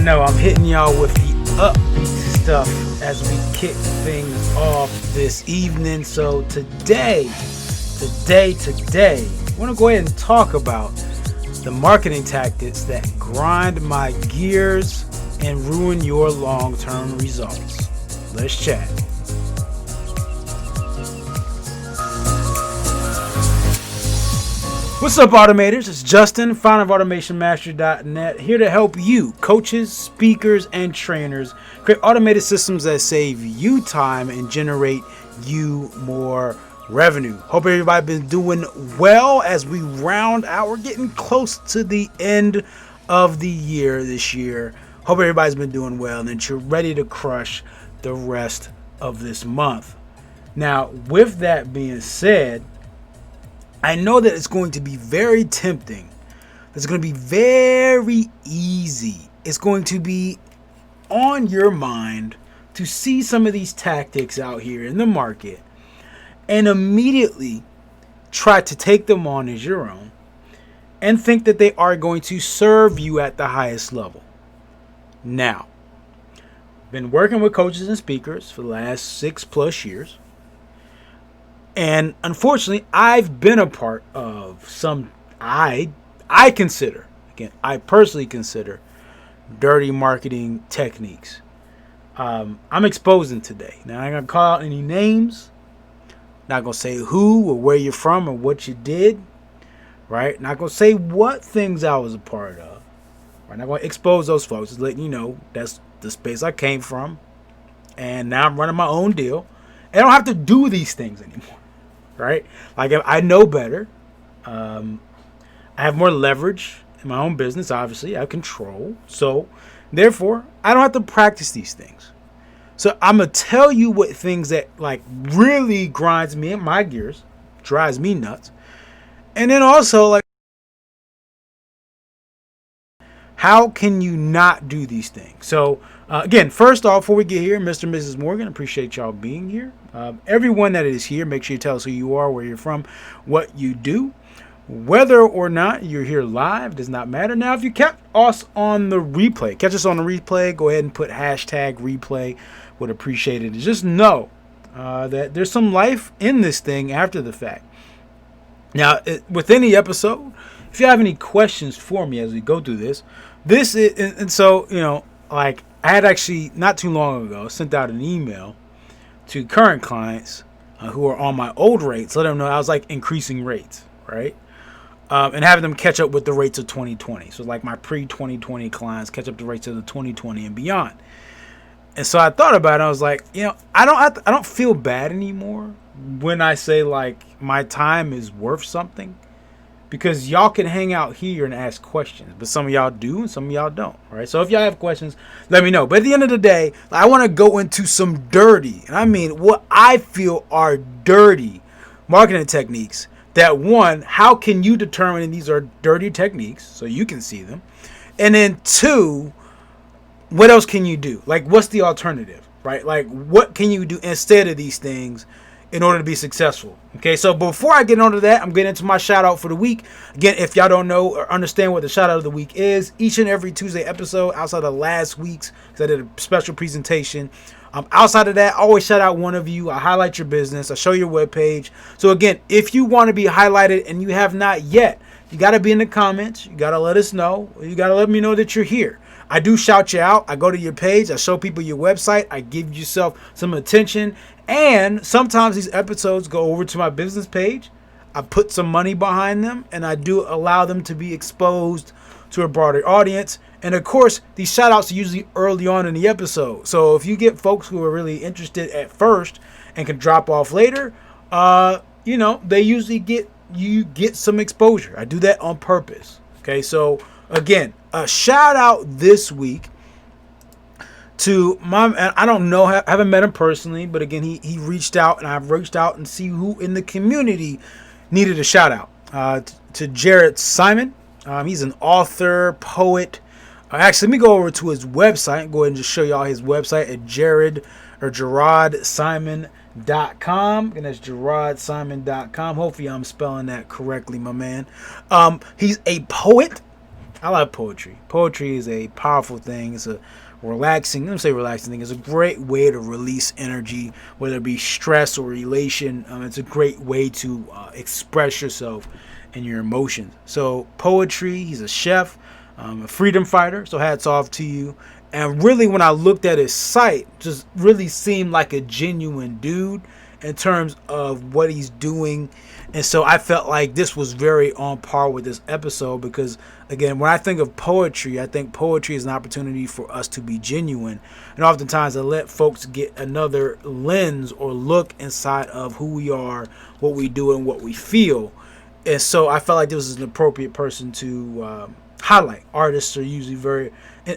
know I'm hitting y'all with the upbeat stuff as we kick things off this evening. So today, I want to go ahead and talk about the marketing tactics that grind my gears and ruin your long-term results. Let's chat. What's up, automators? It's Justin, founder of AutomationMastery.net, here to help you, coaches, speakers, and trainers, create automated systems that save you time and generate you more revenue. Hope everybody's been doing well as we round out. We're getting close to the end of the year this year. Hope everybody's been doing well and that you're ready to crush the rest of this month. Now, with that being said, I know that it's going to be very tempting. It's going to be very easy. It's going to be on your mind to see some of these tactics out here in the market and immediately try to take them on as your own and think that they are going to serve you at the highest level. Now, I've been working with coaches and speakers for the last 6+ years. And unfortunately, I've been a part of some, I personally consider dirty marketing techniques. I'm exposing today. Now, I'm going to call out any names. Not going to say who or where you're from or what you did. Right? Not going to say what things I was a part of. Right? Not going to expose those folks. Just letting you know that's the space I came from. And now I'm running my own deal. And I don't have to do these things anymore. Right? Like, I know better. I have more leverage in my own business, obviously. I have control. So, therefore, I don't have to practice these things. So, I'm going to tell you what things that, like, really grinds me in my gears, drives me nuts. And then also, like, how can you not do these things? So, again, first off, before we get here, Mr. and Mrs. Morgan, appreciate y'all being here. Everyone that is here, make sure you tell us who you are, where you're from, what you do. Whether or not you're here live does not matter. Now, if you catch us on the replay, go ahead and put hashtag replay. Would appreciate it. Just know that there's some life in this thing after the fact. Now, within the episode, if you have any questions for me as we go through this is, and so, you know, like, I had actually not too long ago sent out an email to current clients who are on my old rates, let them know I was like increasing rates, right? And having them catch up with the rates of 2020. So like my pre-2020 clients catch up to rates of the 2020 and beyond. And so I thought about it. I was like, you know, I don't feel bad anymore when I say like my time is worth something. Because y'all can hang out here and ask questions. But some of y'all do and some of y'all don't. Right? So if y'all have questions, let me know. But at the end of the day, I want to go into some dirty, and I mean what I feel are dirty marketing techniques. That one, how can you determine these are dirty techniques so you can see them? And then two, what else can you do? Like, what's the alternative? Right? Like, what can you do instead of these things in order to be successful? Okay, so before I get into that, I'm getting into my shout out for the week. Again, if y'all don't know or understand what the shout out of the week is, each and every Tuesday episode outside of last week's, because I did a special presentation. Outside of that, I always shout out one of you. I highlight your business. I show your webpage. So again, if you want to be highlighted and you have not yet, you got to be in the comments. You got to let us know. You got to let me know that you're here. I do shout you out. I go to your page. I show people your website. I give yourself some attention. And sometimes these episodes go over to my business page. I put some money behind them, and I do allow them to be exposed to a broader audience. And of course, these shout outs are usually early on in the episode. So if you get folks who are really interested at first and can drop off later, you know, they usually get some exposure. I do that on purpose. Okay, so again, a shout out this week to my, I don't know, I haven't met him personally, but again, he reached out, and I've reached out and see who in the community needed a shout out. To Jared Simon. He's an author, poet. Actually, let me go over to his website. Go ahead and just show y'all his website at GeradSimon.com. And that's GeradSimon.com. Hopefully I'm spelling that correctly, my man. He's a poet. I like poetry. Poetry is a powerful thing. It's a relaxing, let me say relaxing thing. It's a great way to release energy, whether it be stress or elation. It's a great way to express yourself and your emotions. So poetry, he's a chef, a freedom fighter. So hats off to you. And really, when I looked at his site, just really seemed like a genuine dude in terms of what he's doing. And so I felt like this was very on par with this episode because, again, when I think of poetry, I think poetry is an opportunity for us to be genuine. And oftentimes I let folks get another lens or look inside of who we are, what we do, and what we feel. And so I felt like this was an appropriate person to highlight. Artists are usually very,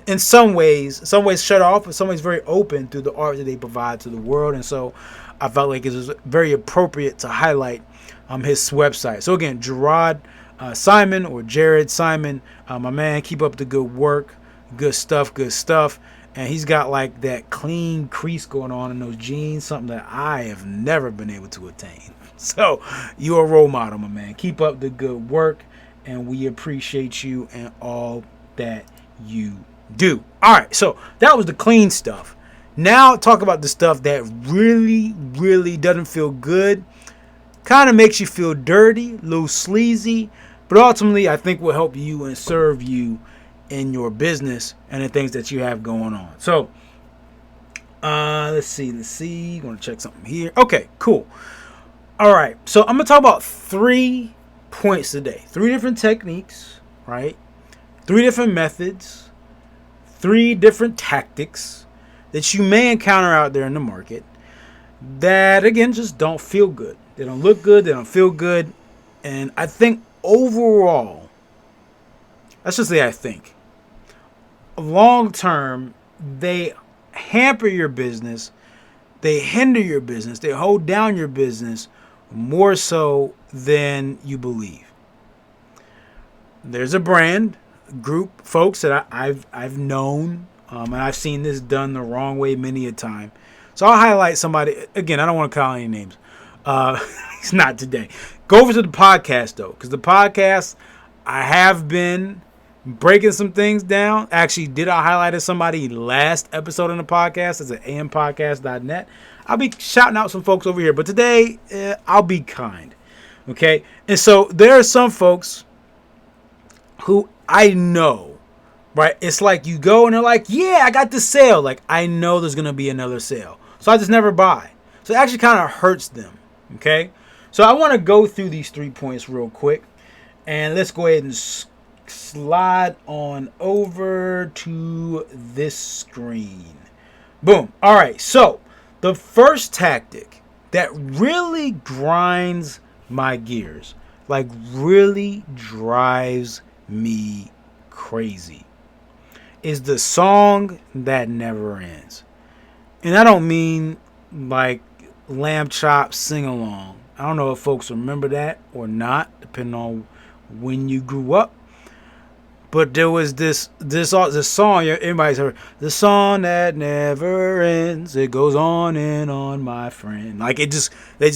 in some ways shut off, but some ways very open through the art that they provide to the world. And so I felt like it was very appropriate to highlight his website. So again, Gerard Simon or Jared Simon, my man, keep up the good work, good stuff. And he's got like that clean crease going on in those jeans, something that I have never been able to attain. So you're a role model, my man. Keep up the good work, and we appreciate you and all that you do. All right, so that was the clean stuff. Now talk about the stuff that really, really doesn't feel good. Kind of makes you feel dirty, a little sleazy, but ultimately I think will help you and serve you in your business and the things that you have going on. So, let's see. Going to check something here. Okay, cool. All right, so I'm going to talk about 3 points today. 3 different techniques, right? 3 different methods, 3 different tactics that you may encounter out there in the market that, again, just don't feel good. They don't look good. They don't feel good. And I think overall, let's just say I think, long term, they hamper your business. They hinder your business. They hold down your business more so than you believe. There's a brand, group, folks that I've known, and I've seen this done the wrong way many a time. So I'll highlight somebody. Again, I don't want to call any names. It's not today. Go over to the podcast, though, because the podcast, I have been breaking some things down. Actually, I highlighted somebody last episode on the podcast? It's at ampodcast.net. I'll be shouting out some folks over here, but today I'll be kind. Okay? And so there are some folks who I know, right? It's like you go and they're like, yeah, I got this sale. Like, I know there's going to be another sale. So I just never buy. So it actually kind of hurts them. Okay? So I want to go through these 3 points real quick. And let's go ahead and slide on over to this screen. Boom. All right. So the first tactic that really grinds my gears, like really drives me crazy, is the song that never ends. And I don't mean like lamb chop sing along. I don't know if folks remember that or not, depending on when you grew up. But there was this song, everybody's heard, the song that never ends, it goes on and on, my friend. Like they just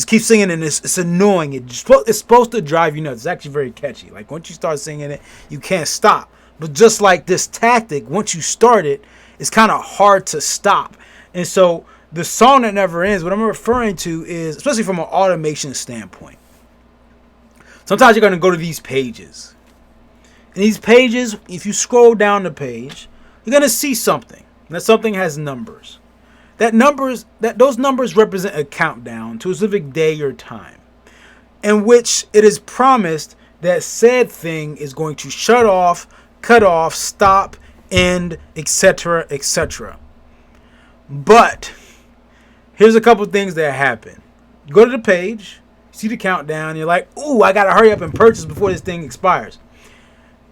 keep singing, and it's annoying. It's supposed to drive you nuts. It's actually very catchy. Like once you start singing it, you can't stop. But just like this tactic, once you start it, it's kind of hard to stop. And so the song that never ends, what I'm referring to is, especially from an automation standpoint, sometimes you're going to go to these pages. And these pages, if you scroll down the page, you're going to see something. And that something has numbers. Those numbers represent a countdown to a specific day or time, in which it is promised that said thing is going to shut off, cut off, stop, end, etc., etc. But here's a couple things that happen. You go to the page, see the countdown, you're like, ooh, I got to hurry up and purchase before this thing expires.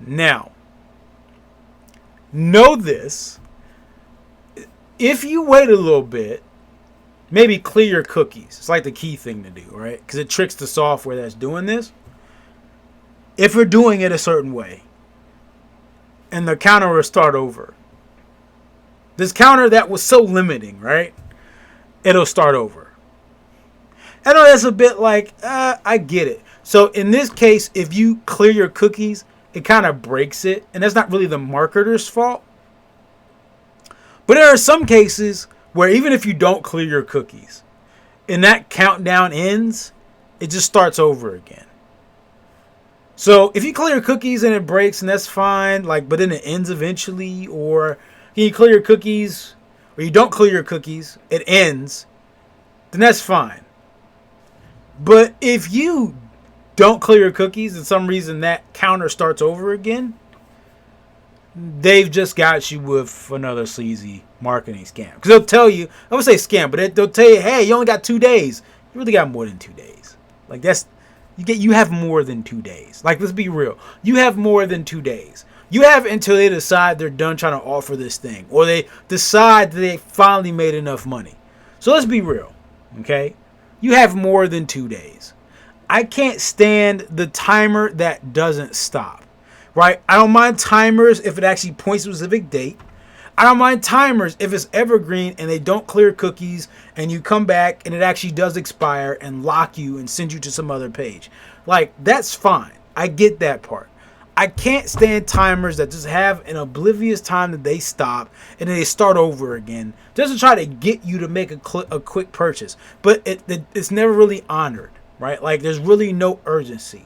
Now, know this. If you wait a little bit, maybe clear your cookies. It's like the key thing to do, right? Because it tricks the software that's doing this. If you're doing it a certain way, and the counter will start over. This counter that was so limiting, right? It'll start over. I know that's a bit like, I get it. So in this case, if you clear your cookies, it kind of breaks it. And that's not really the marketer's fault. But there are some cases where even if you don't clear your cookies and that countdown ends, it just starts over again. So if you clear your cookies and it breaks, and that's fine, but then it ends eventually, or you clear your cookies or you don't clear your cookies, it ends, then that's fine. But if you don't clear your cookies and some reason that counter starts over again, they've just got you with another sleazy marketing scam. Because they'll tell you, I would say scam, but they'll tell you, hey, you only got 2 days. You really got more than 2 days. You have more than 2 days. Let's be real. You have more than 2 days. You have until they decide they're done trying to offer this thing, or they decide that they finally made enough money. So let's be real, okay? You have more than 2 days. I can't stand the timer that doesn't stop, right? I don't mind timers if it actually points to a specific date. I don't mind timers if it's evergreen and they don't clear cookies and you come back and it actually does expire and lock you and send you to some other page. That's fine. I get that part. I can't stand timers that just have an oblivious time that they stop and then they start over again just to try to get you to make a quick purchase. But it's never really honored, right? There's really no urgency.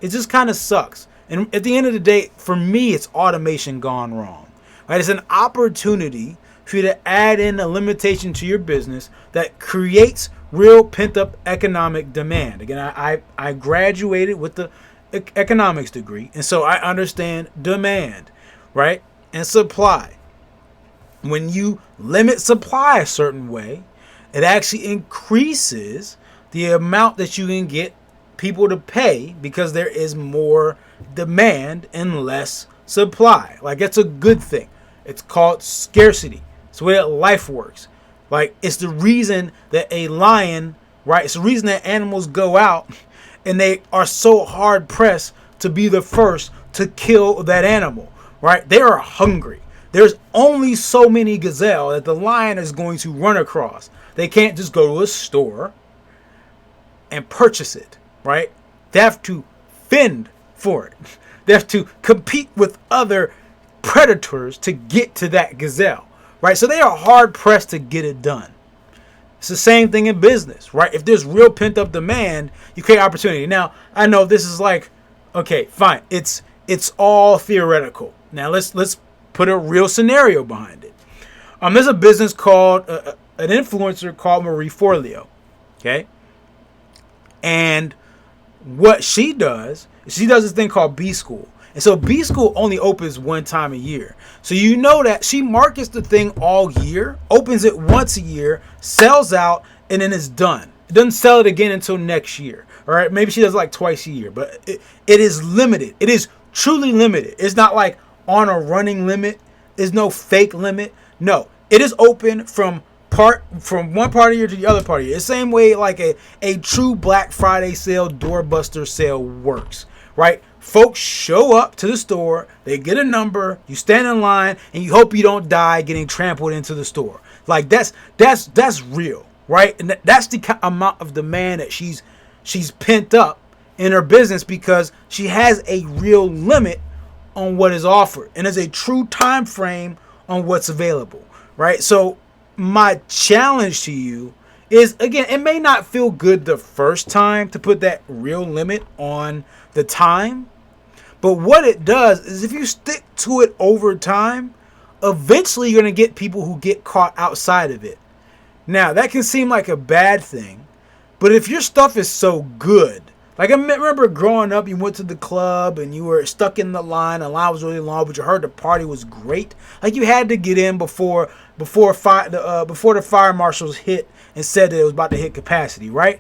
It just kind of sucks. And at the end of the day, for me, it's automation gone wrong. Right? It's an opportunity for you to add in a limitation to your business that creates real pent-up economic demand. Again, I graduated with the economics degree, and so I understand demand, right, and supply. When you limit supply a certain way, it actually increases the amount that you can get people to pay because there is more demand and less supply. It's a good thing. It's called scarcity. It's the way that life works. It's the reason that a lion, right? It's the reason that animals go out and they are so hard pressed to be the first to kill that animal, right? They are hungry. There's only so many gazelle that the lion is going to run across. They can't just go to a store and purchase it, right? They have to fend for it. They have to compete with other predators to get to that gazelle, right? So they are hard pressed to get it done. It's the same thing in business, right? If there's real pent up demand, you create opportunity. Now, I know this is okay, fine. It's all theoretical. Now let's put a real scenario behind it. There's a business called an influencer called Marie Forleo, okay? And what she does this thing called B School. And so B School only opens one time a year. So you know that she markets the thing all year, opens it once a year, sells out, and then it's done. It doesn't sell it again until next year. All right, maybe she does twice a year, but it is limited. It is truly limited. It's not on a running limit. There's no fake limit. No, it is open from one part of the year to the other part of the year. The same way a true Black Friday sale, doorbuster sale works, right? Folks show up to the store, they get a number, you stand in line, and you hope you don't die getting trampled into the store. That's real, right? And that's the amount of demand that she's pent up in her business because she has a real limit on what is offered and there's a true time frame on what's available, right? So my challenge to you is, again, it may not feel good the first time to put that real limit on the time, but what it does is if you stick to it over time, eventually you're going to get people who get caught outside of it. Now, that can seem like a bad thing, but if your stuff is so good, I remember growing up, you went to the club and you were stuck in the line was really long, but you heard the party was great. You had to get in before the fire marshals hit and said that it was about to hit capacity, right?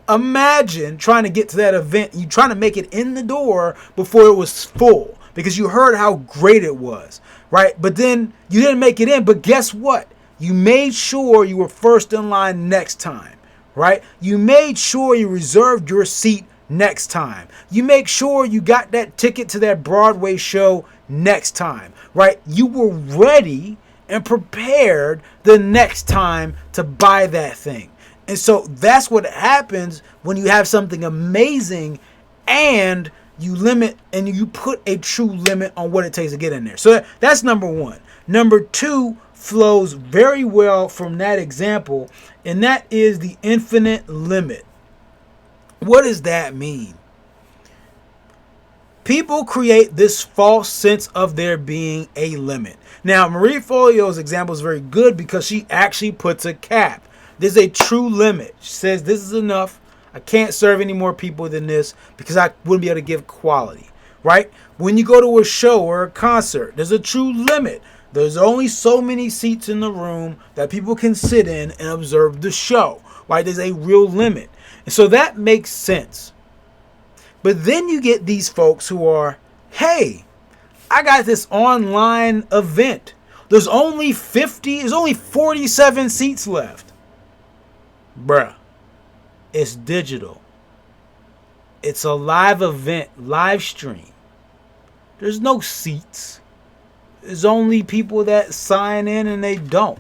Imagine trying to get to that event, you trying to make it in the door before it was full because you heard how great it was, right? But then you didn't make it in, but guess what? You made sure you were first in line next time, right? You made sure you reserved your seat next time. You make sure you got that ticket to that Broadway show next time, right? You were ready and prepared the next time to buy that thing. And so that's what happens when you have something amazing and you limit and you put a true limit on what it takes to get in there. So that's number one. Number two flows very well from that example, and that is the infinite limit. What does that mean? People create this false sense of there being a limit. Now, Marie Forleo's example is very good because she actually puts a cap. There's a true limit. She says, this is enough. I can't serve any more people than this because I wouldn't be able to give quality, right? When you go to a show or a concert, there's a true limit. There's only so many seats in the room that people can sit in and observe the show, right? There's a real limit. And so that makes sense. But then you get these folks who are, hey, I got this online event. There's only 47 seats left. Bruh, it's digital. It's a live event, live stream. There's no seats. There's only people that sign in and they don't.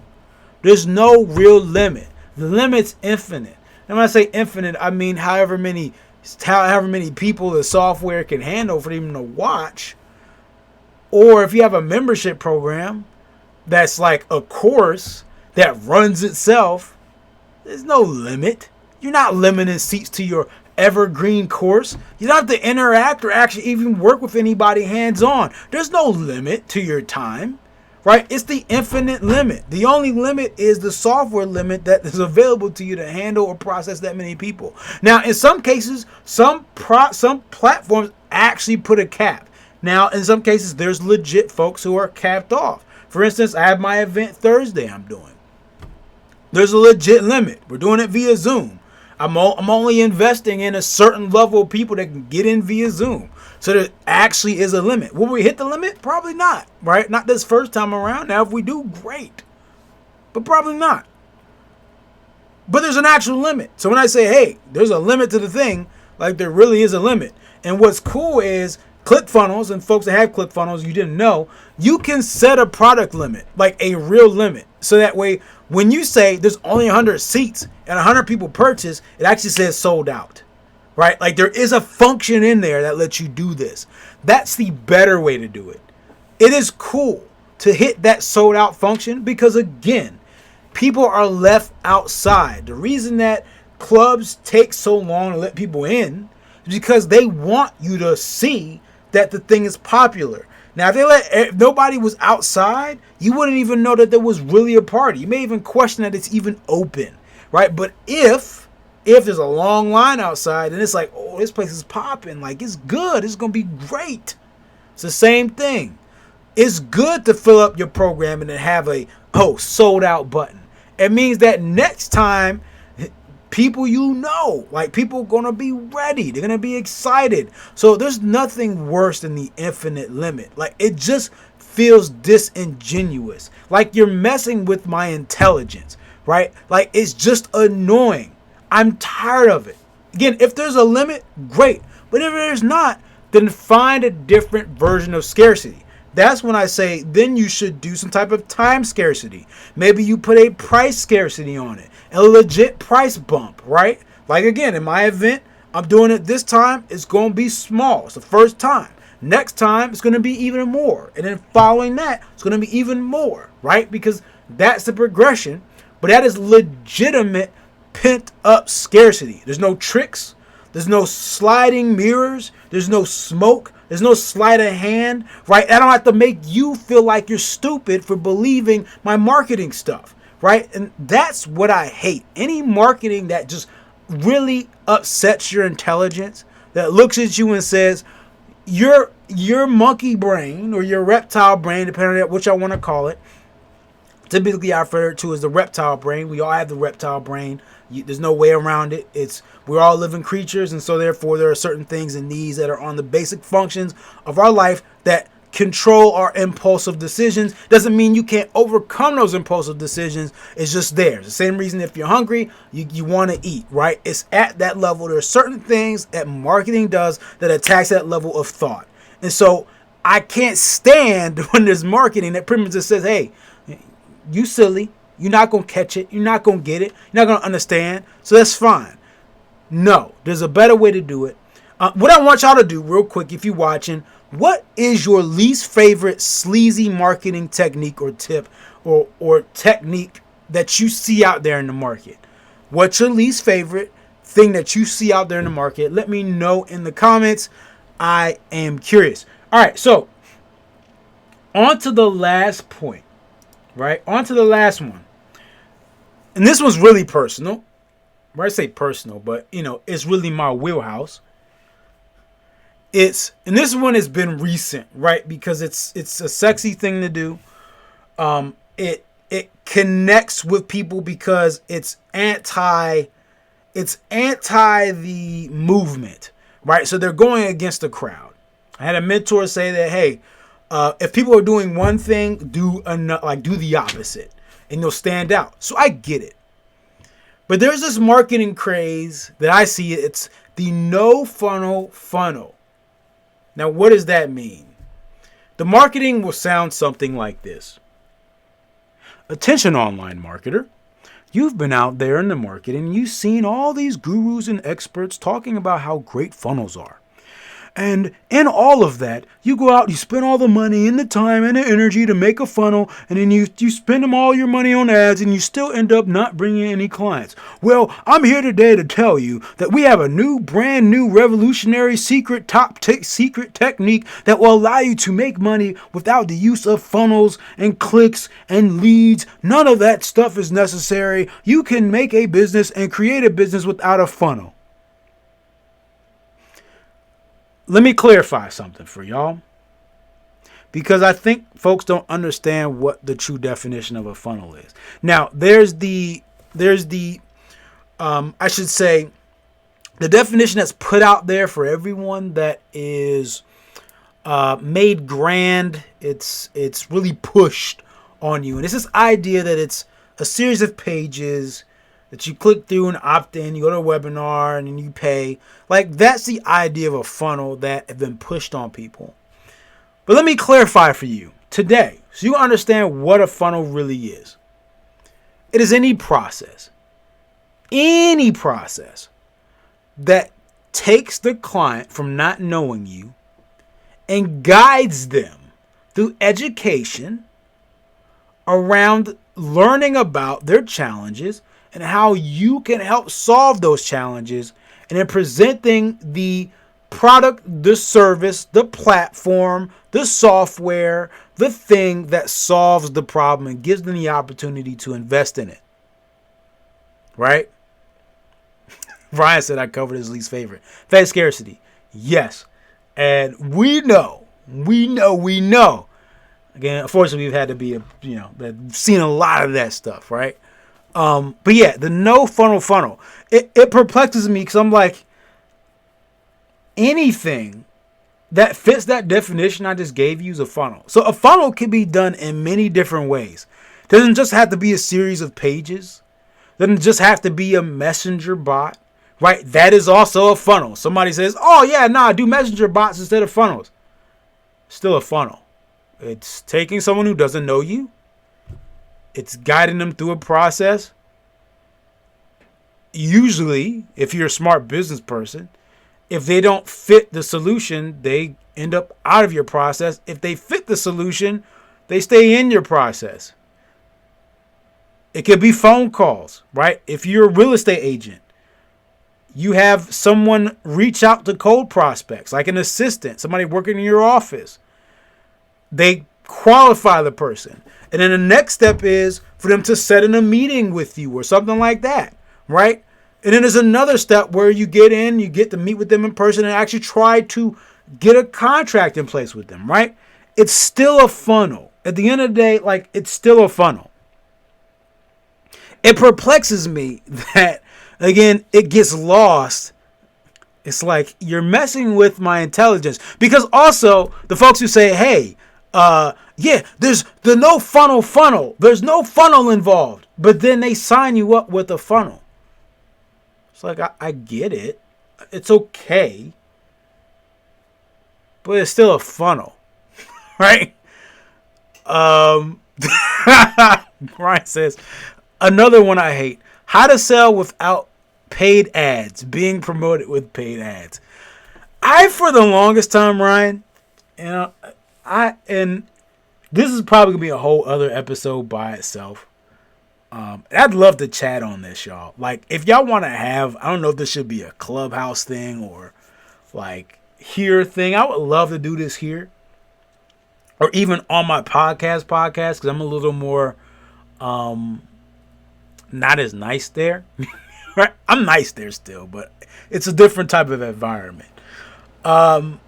There's no real limit. The limit's infinite. And when I say infinite, I mean however many people the software can handle for them to watch. Or if you have a membership program that's like a course that runs itself, there's no limit. You're not limiting seats to your evergreen course. You don't have to interact or actually even work with anybody hands-on. There's no limit to your time, right? It's the infinite limit. The only limit is the software limit that is available to you to handle or process that many people. Now, in some cases, some platforms actually put a cap. Now, in some cases, there's legit folks who are capped off. For instance, I have my event Thursday I'm doing. There's a legit limit. We're doing it via Zoom. I'm only investing in a certain level of people that can get in via Zoom. So there actually is a limit. Will we hit the limit? Probably not, right? Not this first time around. Now, if we do, great. But probably not. But there's an actual limit. So when I say, hey, there's a limit to the thing, like there really is a limit. And what's cool is ClickFunnels, and folks that have ClickFunnels, you didn't know, you can set a product limit, like a real limit. So that way, when you say there's only 100 seats and 100 people purchase, it actually says sold out, right? Like there is a function in there that lets you do this. That's the better way to do it. It is cool to hit that sold out function because, again, people are left outside. The reason that clubs take so long to let people in is because they want you to see that the thing is popular. Now, if nobody was outside, you wouldn't even know that there was really a party. You may even question that it's even open, right? But if there's a long line outside and it's like, oh, this place is popping, like it's good, it's going to be great. It's the same thing. It's good to fill up your program and then have a, sold out button. It means that next time, people like people are going to be ready. They're going to be excited. So there's nothing worse than the infinite limit. Like it just feels disingenuous. Like you're messing with my intelligence, right? Like it's just annoying. I'm tired of it. Again, if there's a limit, great. But if there's not, then find a different version of scarcity. That's when I say then you should do some type of time scarcity. Maybe you put a price scarcity on it. A legit price bump, right? Like again, in my event, I'm doing it this time. It's going to be small. It's the first time. Next time, it's going to be even more. And then following that, it's going to be even more, right? Because that's the progression. But that is legitimate pent up scarcity. There's no tricks. There's no sliding mirrors. There's no smoke. There's no sleight of hand, right? I don't have to make you feel like you're stupid for believing my marketing stuff. Right? And that's what I hate. Any marketing that just really upsets your intelligence, that looks at you and says, your monkey brain or your reptile brain, depending on which I want to call it. Typically I refer to as the reptile brain. We all have the reptile brain. There's no way around it. We're all living creatures, and so therefore there are certain things and needs that are on the basic functions of our life that control our impulsive decisions. Doesn't mean you can't overcome those impulsive decisions. It's just there. It's the same reason if you're hungry, you want to eat, right? It's at that level. There are certain things that marketing does that attacks that level of thought. And so I can't stand when there's marketing that pretty much just says, hey, you silly. You're not going to catch it. You're not going to get it. You're not going to understand. So that's fine. No, there's a better way to do it. What I want y'all to do real quick, if you're watching, what is your least favorite sleazy marketing technique or tip or technique that you see out there in the market? What's your least favorite thing that you see out there in the market? Let me know in the comments. I am curious. All right, so on to the last point, right? On to the last one. And this was really personal. I say personal, but it's really my wheelhouse. And this one has been recent, right? Because it's a sexy thing to do. It connects with people because it's anti the movement, right? So they're going against the crowd. I had a mentor say that, hey, if people are doing one thing, do the opposite, and you'll stand out. So I get it. But there's this marketing craze that I see. It's the no funnel. Now, what does that mean? The marketing will sound something like this. Attention, online marketer. You've been out there in the market and you've seen all these gurus and experts talking about how great funnels are. And in all of that, you go out, you spend all the money and the time and the energy to make a funnel, and then you spend all your money on ads, and you still end up not bringing any clients. Well, I'm here today to tell you that we have a brand new, revolutionary, secret technique that will allow you to make money without the use of funnels and clicks and leads. None of that stuff is necessary. You can make a business and create a business without a funnel. Let me clarify something for y'all, because I think folks don't understand what the true definition of a funnel is. Now, there's the I should say, the definition that's put out there for everyone that is made grand. It's really pushed on you, and it's this idea that it's a series of pages that you click through and opt in, you go to a webinar and then you pay. Like, that's the idea of a funnel that have been pushed on people. But let me clarify for you today, so you understand what a funnel really is. It is any process that takes the client from not knowing you and guides them through education around learning about their challenges and how you can help solve those challenges, and then presenting the product, the service, the platform, the software, the thing that solves the problem and gives them the opportunity to invest in it. Right? Brian said I covered his least favorite. Fed scarcity. Yes. And we know. Again, unfortunately, we've had to be seen a lot of that stuff, right? But yeah, the no funnel. It perplexes me because I'm like, anything that fits that definition I just gave you is a funnel. So a funnel can be done in many different ways. It doesn't just have to be a series of pages. It doesn't just have to be a messenger bot, right? That is also a funnel. Somebody says, oh yeah, I do messenger bots instead of funnels. Still a funnel. It's taking someone who doesn't know you. It's guiding them through a process. Usually, if you're a smart business person, if they don't fit the solution, they end up out of your process. If they fit the solution, they stay in your process. It could be phone calls, right? If you're a real estate agent, you have someone reach out to cold prospects, like an assistant, somebody working in your office. They qualify the person. And then the next step is for them to set in a meeting with you or something like that, right? And then there's another step where you get to meet with them in person and actually try to get a contract in place with them, right? It's still a funnel. At the end of the day, it's still a funnel. It perplexes me that, again, it gets lost. It's like you're messing with my intelligence. Because also, the folks who say, hey, there's the no funnel. There's no funnel involved. But then they sign you up with a funnel. It's like, I get it. It's okay. But it's still a funnel. Right? Brian says, another one I hate. How to sell without paid ads. Being promoted with paid ads. For the longest time, Ryan, and and this is probably gonna be a whole other episode by itself. I'd love to chat on this, y'all. Like, if y'all want to have, I don't know if this should be a clubhouse thing or like here thing. I would love to do this here, or even on my podcast, because I'm a little more, not as nice there. Right? I'm nice there still, but it's a different type of environment. I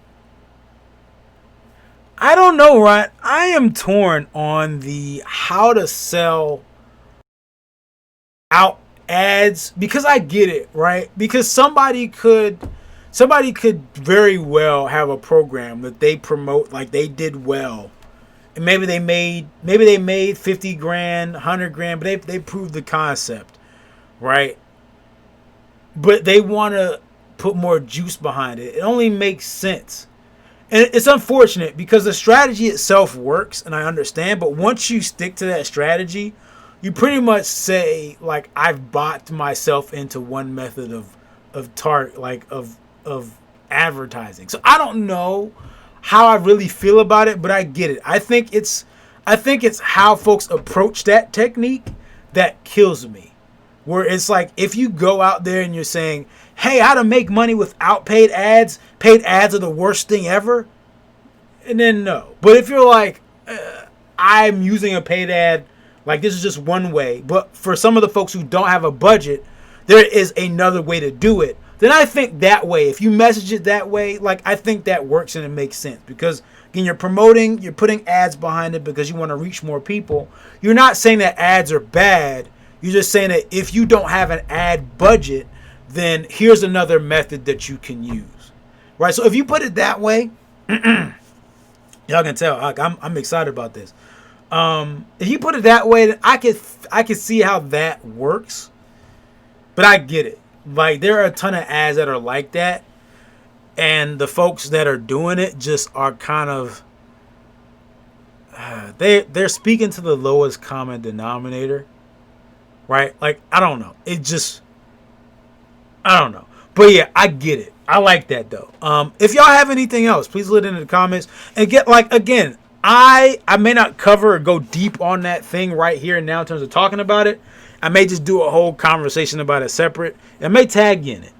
don't know, Ryan. I am torn on the how to sell out ads because I get it, right? Because somebody could very well have a program that they promote like they did well. And maybe they made 50 grand, 100 grand, but they proved the concept, right? But they want to put more juice behind it. It only makes sense. And it's unfortunate because the strategy itself works and I understand, but once you stick to that strategy, you pretty much say like I've bought myself into one method of advertising. So I don't know how I really feel about it, but I get it. I think it's how folks approach that technique that kills me. Where it's like if you go out there and you're saying, "Hey, how to make money without paid ads? Paid ads are the worst thing ever." And then no. But if you're like, I'm using a paid ad, like this is just one way. But for some of the folks who don't have a budget, there is another way to do it. Then I think that way, if you message it that way, like I think that works and it makes sense. Because again, you're putting ads behind it because you want to reach more people. You're not saying that ads are bad. You're just saying that if you don't have an ad budget, then here's another method that you can use. Right? So if you put it that way, y'all can tell I'm excited about this. If you put it that way, then I could see how that works. But I get it. Like there are a ton of ads that are like that, and the folks that are doing it just are kind of they're speaking to the lowest common denominator, right? Like I don't know. I don't know. But yeah, I get it. I like that though. If y'all have anything else, please let it in the comments and get like again. I may not cover or go deep on that thing right here and now in terms of talking about it. I may just do a whole conversation about it separate. I may tag you in it,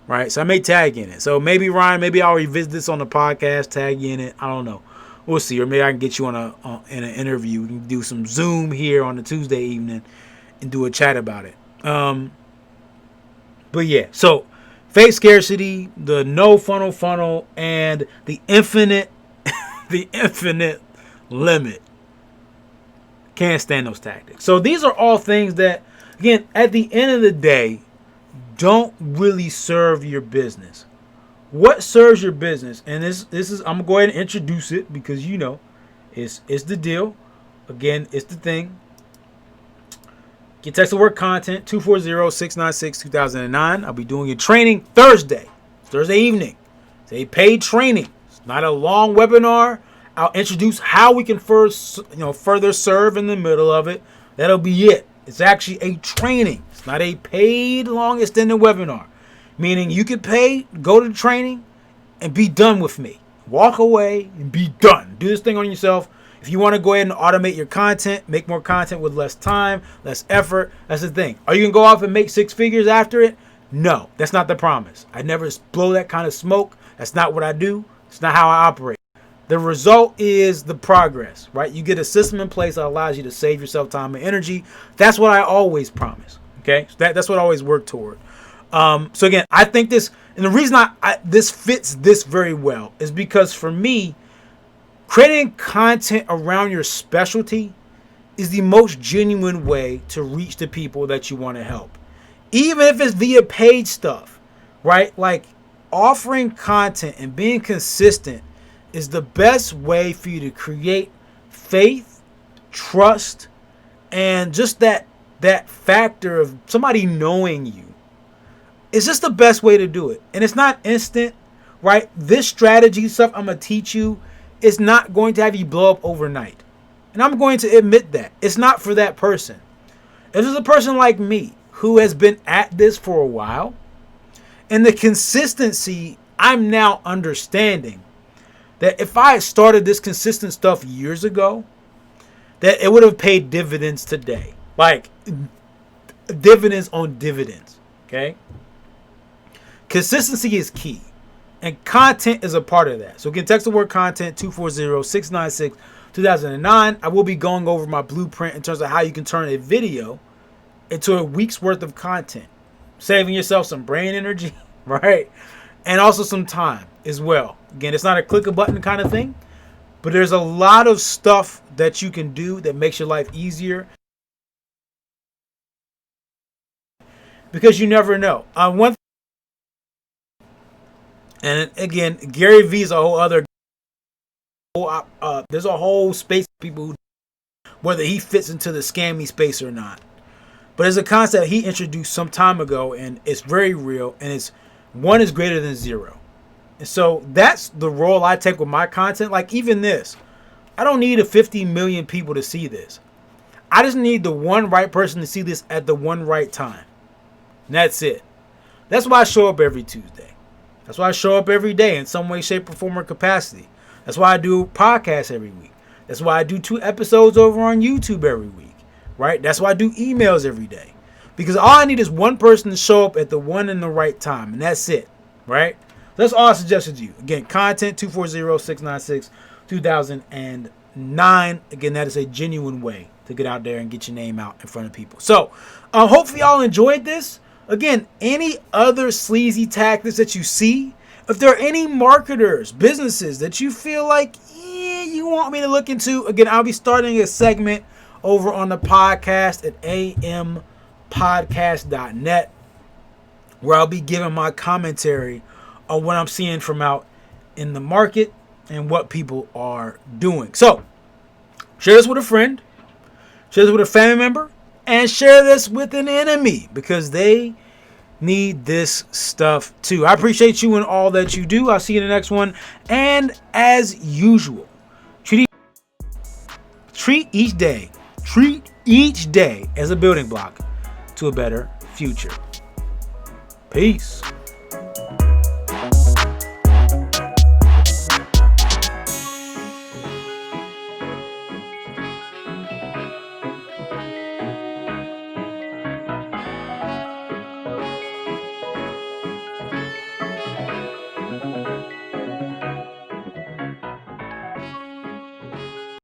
right? So I may tag you in it. So maybe Ryan, maybe I'll revisit this on the podcast, tag you in it. I don't know. We'll see. Or maybe I can get you in an interview. We can do some Zoom here on the Tuesday evening and do a chat about it. But yeah, so fake scarcity, the no funnel, and the infinite limit. Can't stand those tactics. So these are all things that, again, at the end of the day, don't really serve your business. What serves your business? And this is I'm gonna go ahead and introduce it because you know, it's the deal. Again, it's the thing. Get text the word content 240-696-2009. I'll be doing a training Thursday evening. It's a paid training. It's not a long webinar. I'll introduce how we can further serve in the middle of it. That'll be it. It's actually a training. It's not a paid long extended webinar. Meaning you could pay, go to the training, and be done with me. Walk away and be done. Do this thing on yourself. If you want to go ahead and automate your content, make more content with less time, less effort, that's the thing. Are you going to go off and make six figures after it? No, that's not the promise. I never blow that kind of smoke. That's not what I do. It's not how I operate. The result is the progress, right? You get a system in place that allows you to save yourself time and energy. That's what I always promise, okay? So that's what I always work toward. So again, I think this, and the reason this fits this very well is because for me, creating content around your specialty is the most genuine way to reach the people that you want to help. Even if it's via paid stuff, right? Like offering content and being consistent is the best way for you to create faith, trust, and just that factor of somebody knowing you. It's just the best way to do it. And it's not instant, right? This strategy stuff I'm going to teach you is not going to have you blow up overnight. And I'm going to admit that. It's not for that person. If there's a person like me who has been at this for a while, and the consistency I'm now understanding that if I had started this consistent stuff years ago, that it would have paid dividends today. Like dividends on dividends. Okay? Consistency is key. And content is a part of that. So again, text the word content 240-696-2009. I will be going over my blueprint in terms of how you can turn a video into a week's worth of content. Saving yourself some brain energy, right? And also some time as well. Again, it's not a click a button kind of thing, but there's a lot of stuff that you can do that makes your life easier. Because you never know. And again, Gary Vee is a whole other. There's a whole space of people who, whether he fits into the scammy space or not. But it's a concept he introduced some time ago, and it's very real. And it's 1 is greater than 0. And so that's the role I take with my content. Like even this, I don't need 50 million people to see this. I just need the one right person to see this at the one right time. And that's it. That's why I show up every Tuesday. That's why I show up every day in some way, shape, or form or capacity. That's why I do podcasts every week. That's why I do 2 episodes over on YouTube every week. Right? That's why I do emails every day. Because all I need is one person to show up at the one and the right time. And that's it. Right? That's all I suggested to you. Again, content 240-696-2009. Again, that is a genuine way to get out there and get your name out in front of people. So, hopefully y'all enjoyed this. Again, any other sleazy tactics that you see, if there are any marketers, businesses that you feel like you want me to look into, again, I'll be starting a segment over on the podcast at ampodcast.net where I'll be giving my commentary on what I'm seeing from out in the market and what people are doing. So, share this with a friend, share this with a family member, and share this with an enemy because they need this stuff too. I appreciate you and all that you do. I'll see you in the next one. And as usual, treat each day as a building block to a better future. Peace.